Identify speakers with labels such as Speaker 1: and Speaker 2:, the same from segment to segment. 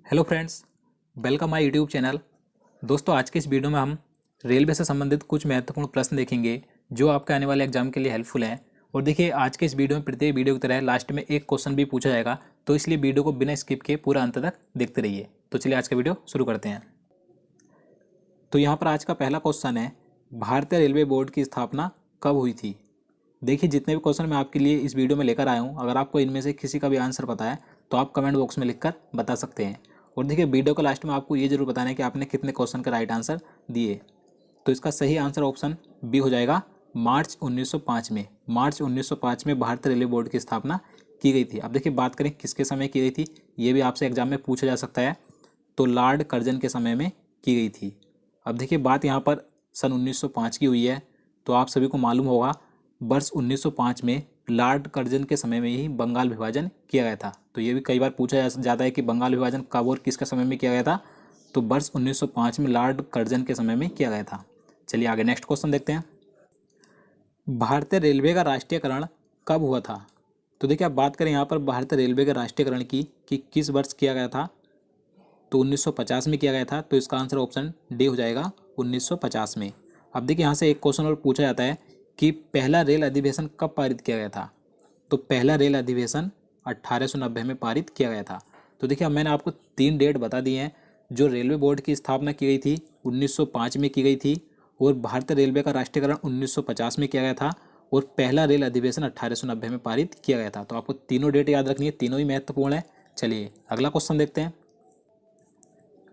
Speaker 1: Hello friends, welcome my YouTube channel. दोस्तों, आज के इस वीडियो में हम रेलवे से संबंधित कुछ महत्वपूर्ण प्रश्न देखेंगे जो आपके आने वाले एग्जाम के लिए हेल्पफुल हैं। और देखिए, आज के इस वीडियो में प्रत्येक वीडियो की तरह लास्ट में एक क्वेश्चन भी पूछा जाएगा, तो इसलिए वीडियो को बिना स्किप के पूरा अंत तक देखते रहिए। तो चलिए आज का वीडियो शुरू करते हैं। तो यहाँ पर आज का पहला क्वेश्चन है, भारतीय रेलवे बोर्ड की स्थापना कब हुई थी। देखिए, जितने भी क्वेश्चन मैं आपके लिए इस वीडियो में लेकर आया हूँ, अगर आपको इनमें से किसी का भी आंसर पता है तो आप कमेंट बॉक्स में लिखकर बता सकते हैं। और देखिए, वीडियो के लास्ट में आपको ये जरूर बताना है कि आपने कितने क्वेश्चन का राइट आंसर दिए। तो इसका सही आंसर ऑप्शन बी हो जाएगा, मार्च 1905 में। मार्च 1905 में भारतीय रेलवे बोर्ड की स्थापना की गई थी। अब देखिए, बात करें किसके समय की गई थी, ये भी आपसे एग्जाम में पूछा जा सकता है। तो लॉर्ड कर्जन के समय में की गई थी। अब देखिए, बात यहाँ पर सन 1905 की हुई है, तो आप सभी को मालूम होगा वर्ष 1905 में लॉर्ड कर्जन के समय में ही बंगाल विभाजन किया गया था। तो ये भी कई बार पूछा जाता है कि बंगाल विभाजन कब और किसके समय में किया गया था। तो वर्ष 1905 में लॉर्ड कर्जन के समय में किया गया था। चलिए आगे नेक्स्ट क्वेश्चन देखते हैं। भारतीय रेलवे का राष्ट्रीयकरण कब हुआ था। तो देखिए, आप बात करें यहाँ पर भारतीय रेलवे के राष्ट्रीयकरण की कि किस वर्ष किया गया था, तो 1950 में किया गया था। तो इसका आंसर ऑप्शन डी हो जाएगा, 1950 में। अब देखिए, यहाँ से एक क्वेश्चन और पूछा जाता है कि पहला रेल अधिवेशन कब पारित किया गया था। तो पहला रेल अधिवेशन 1890 में पारित किया गया था। तो देखिए, अब मैंने आपको 3 डेट बता दी हैं। जो रेलवे बोर्ड की स्थापना की गई थी 1905 में की गई थी, और भारतीय रेलवे का राष्ट्रीयकरण 1950 में किया गया था, और पहला रेल अधिवेशन 1890 में पारित किया गया था। तो आपको तीनों डेट याद रखनी है, तीनों ही महत्वपूर्ण है। चलिए अगला क्वेश्चन देखते हैं।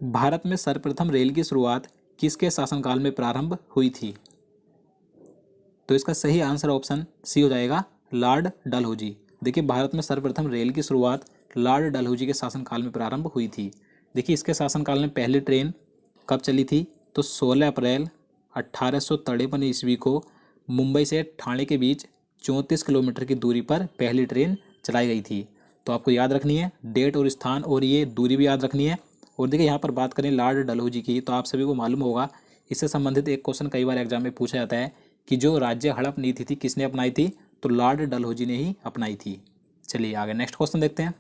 Speaker 1: भारत में सर्वप्रथम रेल की शुरुआत किसके शासनकाल में प्रारंभ हुई थी। तो इसका सही आंसर ऑप्शन सी हो जाएगा, लॉर्ड डलहौजी। देखिए, भारत में सर्वप्रथम रेल की शुरुआत लॉर्ड डलहौजी के शासनकाल में प्रारंभ हुई थी। देखिए, इसके शासनकाल में पहली ट्रेन कब चली थी, तो 16 अप्रैल 1853 ईस्वी को मुंबई से ठाणे के बीच 34 किलोमीटर की दूरी पर पहली ट्रेन चलाई गई थी। तो आपको याद रखनी है डेट और स्थान, और ये दूरी भी याद रखनी है। और देखिए, यहाँ पर बात करें लॉर्ड डलहौजी की, तो आप सभी को मालूम होगा, इससे संबंधित एक क्वेश्चन कई बार एग्जाम में पूछा जाता है कि जो राज्य हड़प नीति थी किसने अपनाई थी, तो लॉर्ड डलहौजी ने ही अपनाई थी। चलिए आगे नेक्स्ट क्वेश्चन देखते हैं।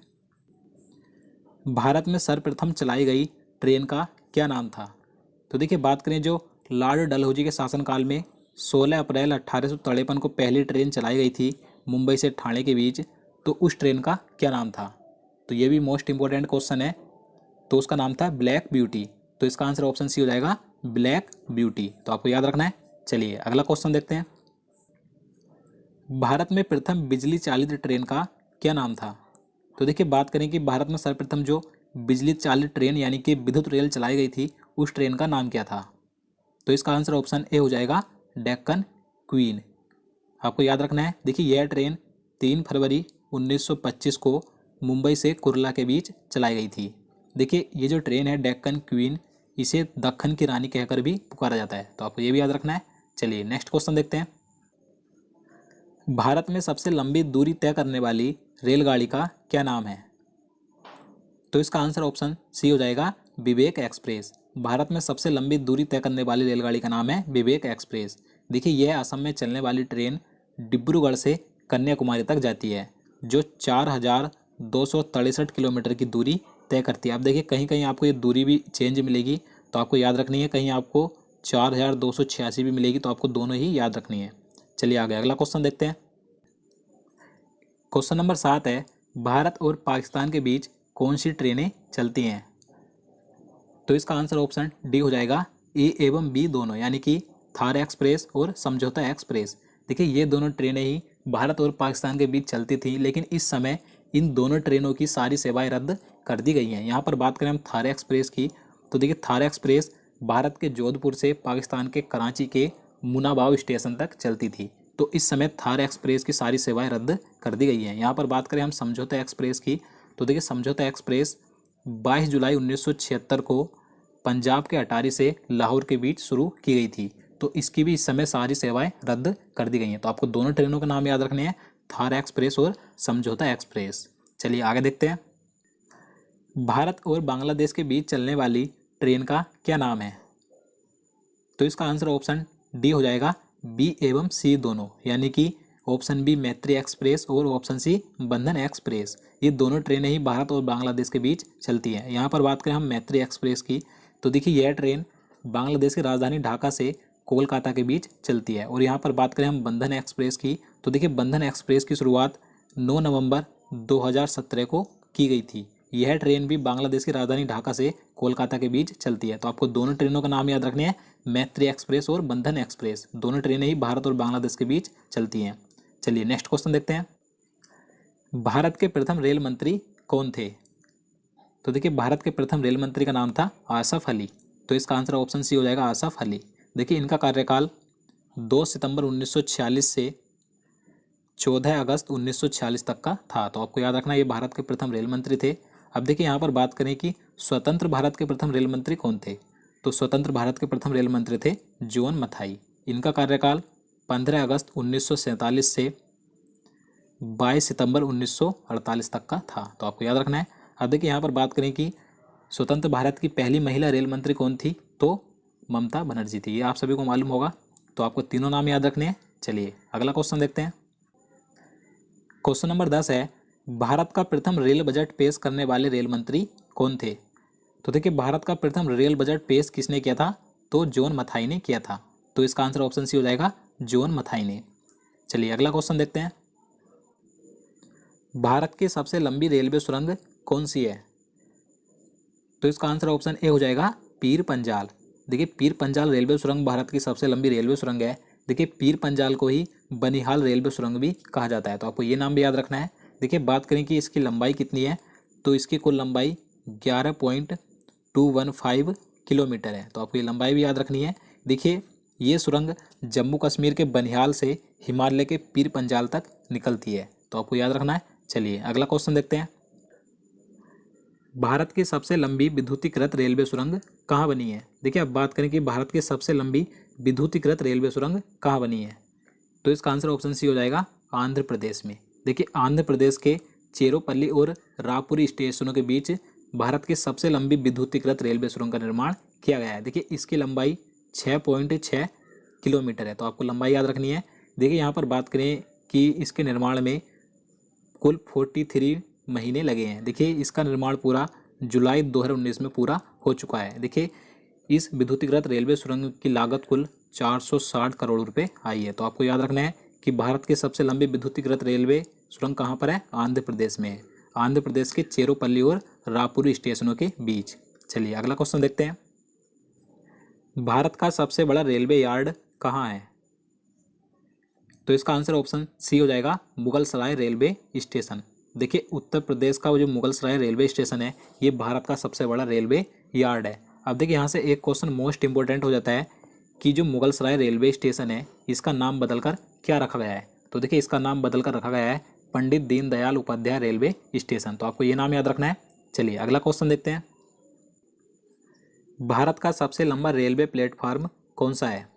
Speaker 1: भारत में सर्वप्रथम चलाई गई ट्रेन का क्या नाम था। तो देखिए, बात करें जो लॉर्ड डलहौजी के शासनकाल में 16 अप्रैल 1853 को पहली ट्रेन चलाई गई थी मुंबई से ठाणे के बीच, तो उस ट्रेन का क्या नाम था। तो ये भी मोस्ट इंपॉर्टेंट क्वेश्चन है। तो उसका नाम था ब्लैक ब्यूटी। तो इसका आंसर ऑप्शन सी हो जाएगा, ब्लैक ब्यूटी। तो आपको याद रखना है। चलिए अगला क्वेश्चन देखते हैं। भारत में प्रथम बिजली चालित ट्रेन का क्या नाम था। तो देखिए, बात करें कि भारत में सर्वप्रथम जो बिजली चालित ट्रेन यानी कि विद्युत रेल चलाई गई थी, उस ट्रेन का नाम क्या था। तो इसका आंसर ऑप्शन ए हो जाएगा, डेक्कन क्वीन। आपको याद रखना है। देखिए, यह ट्रेन 3 फरवरी 1925 को मुंबई से कुर्ला के बीच चलाई गई थी। देखिए, ये जो ट्रेन है डेक्कन क्वीन, इसे दक्कन की रानी कहकर भी पुकारा जाता है। तो आपको ये भी याद रखना है। चलिए नेक्स्ट क्वेश्चन देखते हैं। भारत में सबसे लंबी दूरी तय करने वाली रेलगाड़ी का क्या नाम है। तो इसका आंसर ऑप्शन सी हो जाएगा, विवेक एक्सप्रेस। भारत में सबसे लंबी दूरी तय करने वाली रेलगाड़ी का नाम है विवेक एक्सप्रेस। देखिए, यह असम में चलने वाली ट्रेन डिब्रूगढ़ से कन्याकुमारी तक जाती है, जो 4263 किलोमीटर की दूरी तय करती है। आप देखिए, कहीं कहीं आपको ये दूरी भी चेंज मिलेगी, तो आपको याद रखनी है। कहीं आपको 4286 भी मिलेगी, तो आपको दोनों ही याद रखनी है। चलिए आगे अगला क्वेश्चन देखते हैं। क्वेश्चन नंबर 7 है, भारत और पाकिस्तान के बीच कौन सी ट्रेनें चलती हैं। तो इसका आंसर ऑप्शन डी हो जाएगा, ए एवं बी दोनों, यानी कि थार एक्सप्रेस और समझौता एक्सप्रेस। देखिए, ये दोनों ट्रेनें ही भारत और पाकिस्तान के बीच चलती थी, लेकिन इस समय इन दोनों ट्रेनों की सारी सेवाएं रद्द कर दी गई हैं। यहाँ पर बात करें हम थार एक्सप्रेस की, तो देखिए, थार एक्सप्रेस भारत के जोधपुर से पाकिस्तान के कराची के मुनाबाव स्टेशन तक चलती थी। तो इस समय थार एक्सप्रेस की सारी सेवाएं रद्द कर दी गई हैं। यहाँ पर बात करें हम समझौता एक्सप्रेस की, तो देखिए, समझौता एक्सप्रेस 22 जुलाई 1976 को पंजाब के अटारी से लाहौर के बीच शुरू की गई थी। तो इसकी भी इस समय सारी सेवाएं रद्द कर दी गई हैं। तो आपको दोनों ट्रेनों का नाम याद रखने हैं, थार एक्सप्रेस और समझौता एक्सप्रेस। चलिए आगे देखते हैं। भारत और बांग्लादेश के बीच चलने वाली ट्रेन का क्या नाम है। तो इसका आंसर ऑप्शन डी हो जाएगा, बी एवं सी दोनों, यानी कि ऑप्शन बी मैत्री एक्सप्रेस और ऑप्शन सी बंधन एक्सप्रेस। ये दोनों ट्रेनें ही भारत और बांग्लादेश के बीच चलती हैं। यहाँ पर बात करें हम मैत्री एक्सप्रेस की, तो देखिए यह ट्रेन बांग्लादेश की राजधानी ढाका से कोलकाता के बीच चलती है। और यहाँ पर बात करें हम बंधन एक्सप्रेस की, तो देखिए बंधन एक्सप्रेस की शुरुआत 9 नवंबर 2017 को की गई थी। यह ट्रेन भी बांग्लादेश की राजधानी ढाका से कोलकाता के बीच चलती है। तो आपको दोनों ट्रेनों का नाम याद रखने हैं, मैत्री एक्सप्रेस और बंधन एक्सप्रेस। दोनों ट्रेनें ही भारत और बांग्लादेश के बीच चलती हैं। चलिए नेक्स्ट क्वेश्चन देखते हैं। भारत के प्रथम रेल मंत्री कौन थे? तो देखिए भारत के प्रथम रेल मंत्री का नाम था आसफ अली। तो इसका आंसर ऑप्शन सी हो जाएगा, आसफ अली। देखिए इनका कार्यकाल 2 सितंबर 1946 से 14 अगस्त 1946 तक का था। तो आपको याद रखना ये भारत के प्रथम रेल मंत्री थे। अब देखिए यहाँ पर बात करें कि स्वतंत्र भारत के प्रथम रेल मंत्री कौन थे, तो स्वतंत्र भारत के प्रथम रेल मंत्री थे जॉन मथाई। इनका कार्यकाल 15 अगस्त 1947 से 22 सितंबर 1948 तक का था। तो आपको याद रखना है। अब देखिए यहाँ पर बात करें कि स्वतंत्र भारत की पहली महिला रेल मंत्री कौन थी, तो ममता बनर्जी थी। ये आप सभी को मालूम होगा। तो आपको तीनों नाम याद रखने हैं। चलिए अगला क्वेश्चन देखते हैं। क्वेश्चन नंबर 10 है, भारत का प्रथम रेल बजट पेश करने वाले रेल मंत्री कौन थे? तो देखिए भारत का प्रथम रेल बजट पेश किसने किया था, तो जॉन मथाई ने किया था। तो इसका आंसर ऑप्शन सी हो जाएगा, जॉन मथाई ने। चलिए अगला क्वेश्चन देखते हैं। भारत की सबसे लंबी रेलवे सुरंग कौन सी है? तो इसका आंसर ऑप्शन ए हो जाएगा, पीर पंजाल। देखिए पीर पंजाल रेलवे सुरंग भारत की सबसे लंबी रेलवे सुरंग है। देखिए पीर पंजाल को ही बनिहाल रेलवे सुरंग भी कहा जाता है। तो आपको ये नाम भी याद रखना है। देखिए बात करें कि इसकी लंबाई कितनी है, तो इसकी कुल लंबाई 11.215 किलोमीटर है। तो आपको ये लंबाई भी याद रखनी है। देखिए ये सुरंग जम्मू कश्मीर के बनिहाल से हिमालय के पीर पंजाल तक निकलती है। तो आपको याद रखना है। चलिए अगला क्वेश्चन देखते हैं। भारत की सबसे लंबी विद्युतीकृत रेलवे सुरंग कहाँ बनी है? देखिए अब बात करें कि भारत की सबसे लंबी विद्युतीकृत रेलवे सुरंग कहाँ बनी है, तो इसका आंसर ऑप्शन सी हो जाएगा, आंध्र प्रदेश में। देखिए आंध्र प्रदेश के चेरोपल्ली और रायपुरी स्टेशनों के बीच भारत की सबसे लंबी विद्युतीकृत रेलवे सुरंग का निर्माण किया गया है। देखिए इसकी लंबाई 6.6 किलोमीटर है। तो आपको लंबाई याद रखनी है। देखिए यहाँ पर बात करें कि इसके निर्माण में कुल 43 महीने लगे हैं। देखिए इसका निर्माण पूरा जुलाई 2019 में पूरा हो चुका है। देखिए इस विद्युतीकृत रेलवे सुरंग की लागत कुल 460 करोड़ रुपए आई है। तो आपको याद रखना है कि भारत की सबसे लंबी विद्युतीकृत रेलवे सुरंग कहाँ पर है, आंध्र प्रदेश में है। आंध्र प्रदेश के चेरोपल्ली और रायपुरी स्टेशनों के बीच। चलिए अगला क्वेश्चन देखते हैं। भारत का सबसे बड़ा रेलवे यार्ड कहाँ है? तो इसका आंसर ऑप्शन सी हो जाएगा, मुगलसराय रेलवे स्टेशन। देखिए उत्तर प्रदेश का वो जो मुगलसराय रेलवे स्टेशन है, ये भारत का सबसे बड़ा रेलवे यार्ड है। अब देखिए यहाँ से एक क्वेश्चन मोस्ट इंपॉर्टेंट हो जाता है कि जो मुगलसराय रेलवे स्टेशन है, इसका नाम बदलकर क्या रखा गया है? तो देखिए इसका नाम बदलकर रखा गया है पंडित दीनदयाल उपाध्याय रेलवे स्टेशन। तो आपको ये नाम याद रखना है। चलिए अगला क्वेश्चन देखते हैं। भारत का सबसे लंबा रेलवे प्लेटफार्म कौन सा है?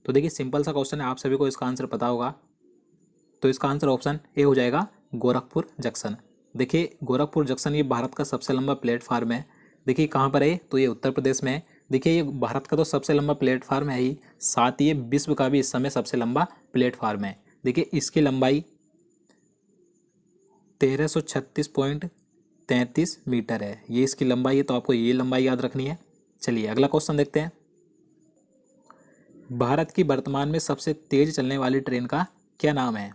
Speaker 1: तो देखिए सिंपल सा क्वेश्चन है, आप सभी को इसका आंसर पता होगा। तो इसका आंसर ऑप्शन ए हो जाएगा, गोरखपुर जंक्शन। देखिए गोरखपुर जंक्शन ये भारत का सबसे लंबा प्लेटफार्म है। देखिए कहाँ पर है, तो ये उत्तर प्रदेश में है। देखिए ये भारत का तो सबसे लंबा प्लेटफार्म है ही, साथ ही ये विश्व का भी इस समय सबसे लंबा प्लेटफार्म है। देखिए इसकी लंबाई 1336.33 मीटर है, ये इसकी लंबाई है। तो आपको ये लंबाई याद रखनी है। चलिए अगला क्वेश्चन देखते हैं। भारत की वर्तमान में सबसे तेज चलने वाली ट्रेन का क्या नाम है?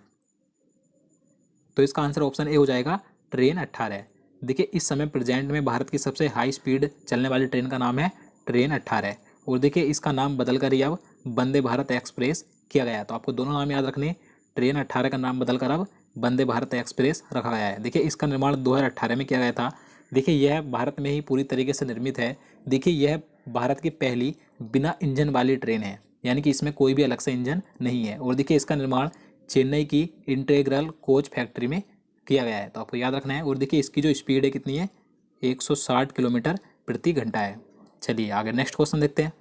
Speaker 1: तो इसका आंसर ऑप्शन ए हो जाएगा, ट्रेन 18। देखिए इस समय प्रेजेंट में भारत की सबसे हाई स्पीड चलने वाली ट्रेन का नाम है ट्रेन 18। और देखिए इसका नाम बदलकर ही अब वंदे भारत एक्सप्रेस किया गया है। तो आपको दोनों नाम याद रखने, ट्रेन 18 का नाम बदलकर अब वंदे भारत एक्सप्रेस रखा गया है। देखिए इसका निर्माण 2018 में किया गया था। देखिए यह भारत में ही पूरी तरीके से निर्मित है। देखिए यह भारत की पहली बिना इंजन वाली ट्रेन है, यानी कि इसमें कोई भी अलग से इंजन नहीं है। और देखिए इसका निर्माण चेन्नई की इंटीग्रल कोच फैक्ट्री में किया गया है। तो आपको याद रखना है। और देखिए इसकी जो स्पीड है कितनी है, 160 किलोमीटर प्रति घंटा है। चलिए आगे नेक्स्ट क्वेश्चन देखते हैं।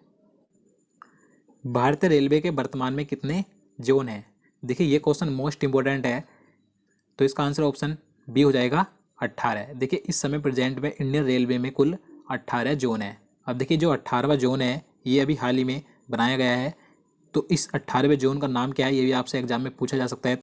Speaker 1: भारतीय रेलवे के वर्तमान में कितने जोन हैं? देखिए ये क्वेश्चन मोस्ट इंपॉर्टेंट है। तो इसका आंसर ऑप्शन बी हो जाएगा, 18। देखिए इस समय प्रेजेंट में इंडियन रेलवे में कुल 18 जोन है। अब देखिए जो 18वां जोन है ये अभी हाल ही में बनाया गया है। तो इस 18वें जोन का नाम क्या है, ये भी आपसे एग्जाम में पूछा जा सकता है।